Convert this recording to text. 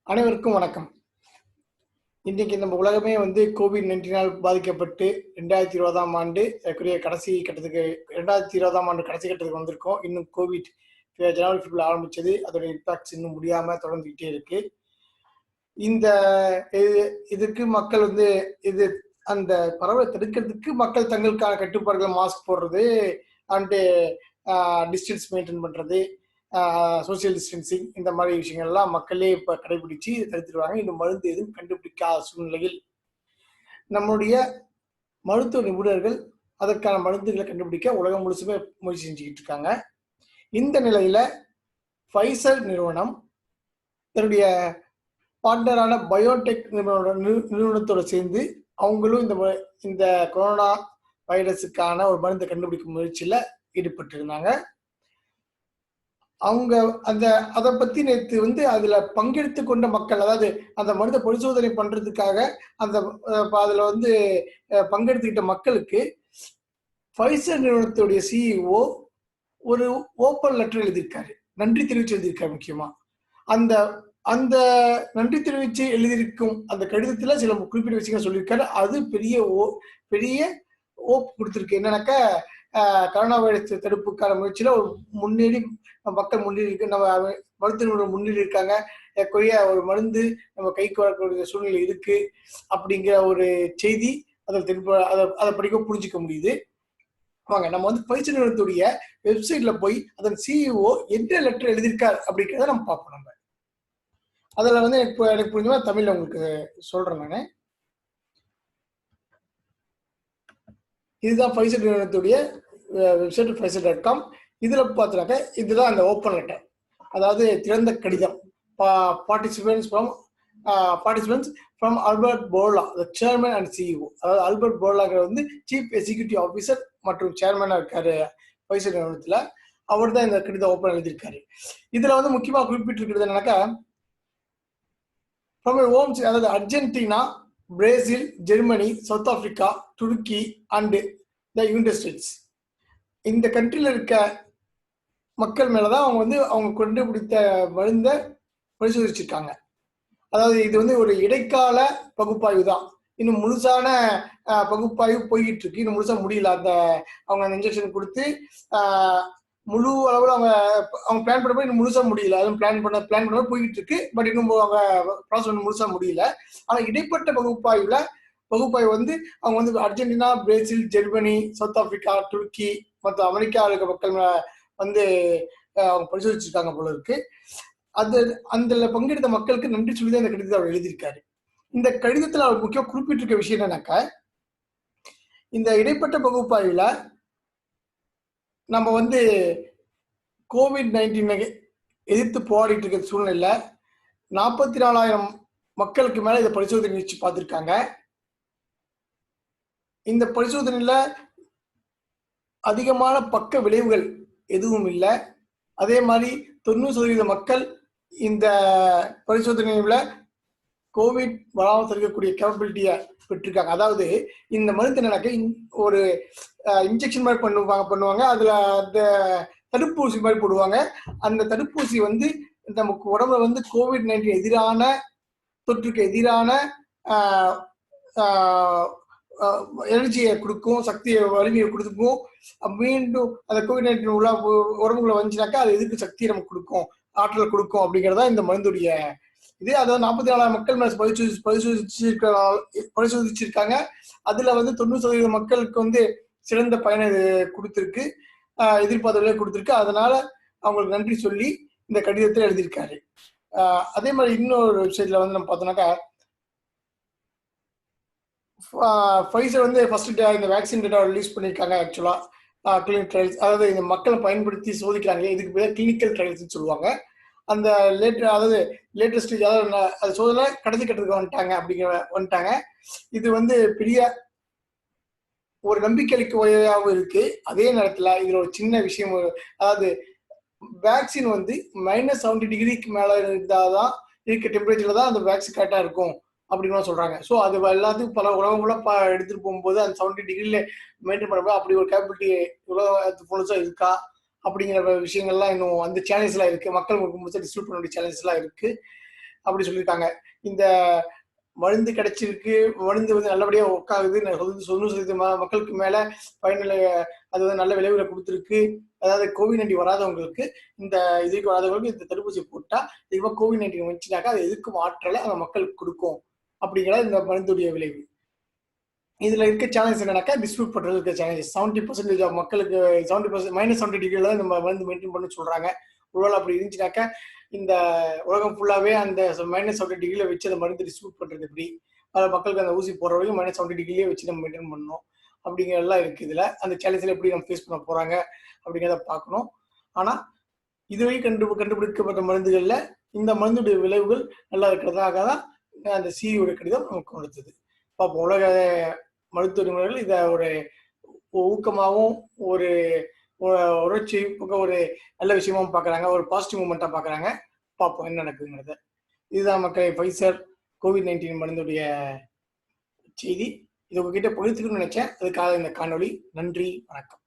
அனைவருக்கும் வணக்கம். இன்னைக்கு நம்ம உலகமே கோவிட்-19 பாதிக்கப்பட்டு 2020ஆம் ஆண்டு கடைசி கட்டத்துக்கு 2020ஆம் ஆண்டு கடைசி கட்டத்துக்கு வந்திருக்கோம். இன்னும் கோவிட் ஜனவரி பிப்ரவரி ஆரம்பிச்சது. அதோட இம்பாக்ட்ஸ் இன்னும் முடியாம தொடர்ந்துகிட்டே இருக்கு. இந்த இதுக்கு மக்கள் இது அந்த பரவலை தடுக்கிறதுக்கு மக்கள் தங்களுக்கான கட்டுப்பாடுகள் மாஸ்க் போடுறது அண்டு டிஸ்டன்ஸ் மெயின்டைன் பண்றது, சோசியல் டிஸ்டன்சிங் இந்த மாதிரி விஷயங்கள்லாம் மக்களே இப்ப கடைபிடிச்சு தடுத்துருவாங்க. இந்த மருந்து எதுவும் கண்டுபிடிக்காத சூழ்நிலையில் நம்முடைய மருத்துவ நிபுணர்கள் அதற்கான மருந்துகளை கண்டுபிடிக்க உலகம் முழுசுமே முயற்சி செஞ்சுக்கிட்டு இருக்காங்க. இந்த நிலையில ஃபைசர் நிறுவனம் தன்னுடைய பார்ட்னரான பயோடெக் நிறுவனத்தோட சேர்ந்து அவங்களும் இந்த கொரோனா வைரஸுக்கான ஒரு மருந்தை கண்டுபிடிக்கும் முயற்சியில ஈடுபட்டு இருந்தாங்க. அவங்க அதை பத்தி நேற்று அதுல பங்கெடுத்து கொண்ட மக்கள், அதாவது அந்த மருந்தை பரிசோதனை பண்றதுக்காக அதுல பங்கெடுத்துக்கிட்ட மக்களுக்கு ஃபைசர் நிறுவனத்துடைய சிஇஓ ஒரு ஓப்பன் லெட்டர் எழுதியிருக்காரு, நன்றி தெரிவிச்சு எழுதியிருக்காரு. முக்கியமா அந்த அந்த நன்றி தெரிவிச்சு எழுதியிருக்கும் அந்த கடிதத்துல சில குறிப்பிட்ட விஷயங்கள் சொல்லியிருக்காரு. அது பெரிய ஓப் கொடுத்திருக்கு. என்னன்னாக்கா கரோனா வைரஸ் தடுப்புக்கான முயற்சியில ஒரு மக்கள் முன்னேறி நம்ம மருத்துவ நிபுணர் முன்னேறி இருக்காங்க. ஒரு மருந்து நம்ம கைக்கு வரக்கூடிய சூழ்நிலை இருக்கு அப்படிங்கிற ஒரு செய்தி அதை படிக்க புரிஞ்சுக்க முடியுது. வாங்க நம்ம பயிற்சி நிறுவனத்துடைய வெப்சைட்ல போய் அதன் சிஇஓ என்ன லெட்டர் எழுதியிருக்கார் அப்படிங்கிறத நம்ம பார்ப்போம். நம்ம அதுல எனக்கு புரிஞ்சமா தமிழ்ல உங்களுக்கு சொல்றேன் நானு. இதுதான் ஃபைசர் நிறுவனத்துடைய வெப்சைட் ஃபைசர்.com. இதுல பார்த்தீங்கன்னாக்க இதுதான் அந்த ஓப்பன் லெட்டர், அதாவது திறந்த கடிதம். Participants from Albert Bourla, the chairman and CEO. அதாவது ஆல்பர்ட் போர்லாங்கிறது சீஃப் எக்ஸிக்யூட்டிவ் ஆஃபீஸர் மற்றும் சேர்மனா இருக்காரு ஃபைசர் நிறுவனத்துல. அவர் தான் இந்த கடிதம் ஓப்பன் எழுதியிருக்காரு. இதுல முக்கியமா குறிப்பிட்டிருக்கிறது என்னன்னாக்கா, அதாவது Argentina, Brazil, Germany, South Africa, Turkey and the United states, இந்த கண்ட்ரில இருக்க மக்கள் மேலதான் அவங்க கண்டுபிடித்த மருந்தை பரிசோதிச்சிருக்காங்க. அதாவது இது ஒரு இடைக்கால பகுப்பாய்வு தான். இன்னும் முழுசான பகுப்பாய்வு போய்கிட்டு இருக்கு. இன்னும் முழுசா முடியல. அவங்க அந்த இன்ஜெக்ஷன் கொடுத்து முழு அளவில் அவங்க பிளான் பண்ண இன்னும் முழுசா முடியல. அதுவும் பிளான் பண்ண போய்கிட்டு இருக்கு. பட் இன்னும் அவங்க ப்ராசஸ் முழுசா முடியல. ஆனா இடைப்பட்ட பகுப்பாய்வு அவங்க Argentina, Brazil, Germany, South Africa, துருக்கி மற்றும் அமெரிக்கா இருக்க மக்கள் அவங்க பரிசோதிச்சிருக்காங்க போல இருக்கு. அந்த பங்கெடுத்த மக்களுக்கு நன்றி சொல்லிதான் இந்த கடிதத்தை அவர் எழுதியிருக்காரு. இந்த கடிதத்துல அவர் முக்கியம் குறிப்பிட்டிருக்க விஷயம் என்னன்னாக்கா, இந்த இடைப்பட்ட பகுப்பாய்வுல நம்ம கோவிட்-19 எதிர்த்து போராடிட்டு இருக்க சூழ்நிலையில 44,000 மக்களுக்கு மேல இதை பரிசோதனை வச்சு பார்த்திருக்காங்க. இந்த பரிசோதனையில அதிகமான பக்க விளைவுகள் எதுவும் இல்லை. அதே மாதிரி 90% மக்கள் இந்த பரிசோதனையில கோவிட் வராமல் தடுக்கக்கூடிய கேப்பபிலிட்டியை பெற்றிருக்காங்க. அதாவது இந்த மருந்து என்னன்னாக்க ஒரு இன்ஜெக்ஷன் மாதிரி பண்ணுவாங்க. அதுல அந்த தடுப்பூசி மாதிரி போடுவாங்க. அந்த தடுப்பூசி நமக்கு உடம்புல கோவிட்-19 எதிரான தொற்றுக்கு எதிரான எனர்ஜியை கொடுக்கும், சக்தியை வலிமையை கொடுக்கும். மீண்டும் அந்த கோவிட்-19 உள்ள உடம்புக்குள்ள வந்துச்சுனாக்கா அது எதிர்ப்பு சக்தியை நமக்கு கொடுக்கும், ஆற்றலை கொடுக்கும் அப்படிங்கிறதா இந்த மருந்துடைய இது. அதாவது 44,000 மக்கள் பரிசோதிச்சிருக்காங்க. அதுல 90% மக்களுக்கு சிறந்த பயனை கொடுத்திருக்கு, எதிர்பார்த்த கொடுத்திருக்கு. அதனால அவங்களுக்கு நன்றி சொல்லி இந்த கடிதத்தை எழுதியிருக்காரு. அதே மாதிரி இன்னொரு வெப்சைட்ல நம்ம பார்த்தோம்னாக்கா, ஃபைசர் ஃபர்ஸ்ட் இந்த வேக்சின் டேட்டா ரிலீஸ் பண்ணியிருக்காங்க. ஆக்சுவலா கிளினிக் ட்ரையல்ஸ், அதாவது இந்த மக்களை பயன்படுத்தி சோதிக்கிறாங்க. இதுக்கு பேர் கிளினிக்கல் ட்ரையல்ஸ் சொல்லுவாங்க. அந்த லேட்டஸ்ட் அது சோதனை கடைசி கட்டத்துக்கு வந்துட்டாங்க. இது பெரிய ஒரு நம்பிக்கை அளிக்கையாகவும் இருக்கு. அதே நேரத்துல இதுல ஒரு சின்ன விஷயம், அதாவது வேக்சின் -70 டிகிரிக்கு மேல இருந்தாதான் இருக்க டெம்பரேச்சர்ல தான் அந்த வேக்சின் கரெக்டா இருக்கும் அப்படின்னு சொல்றாங்க. ஸோ அது எல்லாத்துக்கும் பல உணவுகளை எடுத்துட்டு போகும்போது அந்த 70 டிகிரில மெயின்டைன் பண்ணும்போது அப்படி ஒரு கேப்பபிலிட்டி முழுசா இருக்கா அப்படிங்கிற விஷயங்கள்லாம் இன்னும் அந்த சேலஞ்சஸ்லாம் இருக்கு. மக்கள் முழுசா டிஸ்ட்ரிபியூட் பண்ண வேண்டிய சேலஞ்சஸ்லாம் இருக்கு. அப்படி சொல்லியிருக்காங்க. இந்த மருந்து கிடைச்சிருக்கு, மருந்து வந்து நல்லபடியா ஒர்க் ஆகுது. 90% மக்களுக்கு மேல பயனுள்ள அது வந்து நல்ல விளைவுகளை கொடுத்துருக்கு. அதாவது COVID-19 வராதவங்களுக்கு இந்த இதுக்கு வராதவங்களுக்கு இந்த தடுப்பூசி போட்டா, இதுவா COVID-19 வந்துச்சுனாக்கா, அது எதிர்க்கும் ஆற்றலை அந்த மக்களுக்கு கொடுக்கும். அப்படிங்கிறது இந்த மருந்துடைய விளைவு. இதுல இருக்க சேலஞ்ச் என்னன்னாக்கா, டிஸ்ட்ரிபியூட் பண்றது இருக்க சேலஞ்சஸ். 70% ஆஃப் மக்களுக்கு 70% -70 தான் நம்ம வந்து மெயின்டைன் பண்ண சொல்றாங்க. ஒருவேளை அப்படி இருந்துச்சுனாக்கா, இந்த உலகம் ஃபுல்லாவே அந்த -70 வச்சு அந்த மருந்து டிஸ்ட்ரிபியூட் பண்றது எப்படி? மக்களுக்கு அந்த ஊசி போடுற வரைக்கும் -70 வச்சு நம்ம மெயின்டைன் பண்ணணும். அப்படிங்கிறதெல்லாம் இருக்கு இதுல. அந்த சேலஞ்சில எப்படி நம்ம ஃபேஸ் பண்ண போறாங்க அப்படிங்கிறத பார்க்கணும். ஆனா, இதுவரை கண்டுபிடிக்கப்பட்ட மருந்துகள்ல இந்த மருந்துடைய விளைவுகள் நல்லா இருக்கிறதாக தான் அந்த சிஇஓட கடிதம் நமக்கு கொடுத்தது. பார்ப்போம். உலக மருத்துவ நிபுணர்கள் இதை ஒரு ஊக்கமாகவும் ஒரு உணர்ச்சி ஒரு நல்ல விஷயமாவும் பார்க்குறாங்க. ஒரு பாசிட்டிவ் மூமெண்ட்டாக பார்க்குறாங்க. பார்ப்போம் என்ன நடக்குதுங்கிறத. இதுதான் மக்களே ஃபைசர் COVID-19 மருந்துடைய செய்தி. இது உங்ககிட்ட பகிர்ந்துக்கணும்னு நினைச்சேன். அதுக்காக இந்த காணொளி. நன்றி, வணக்கம்.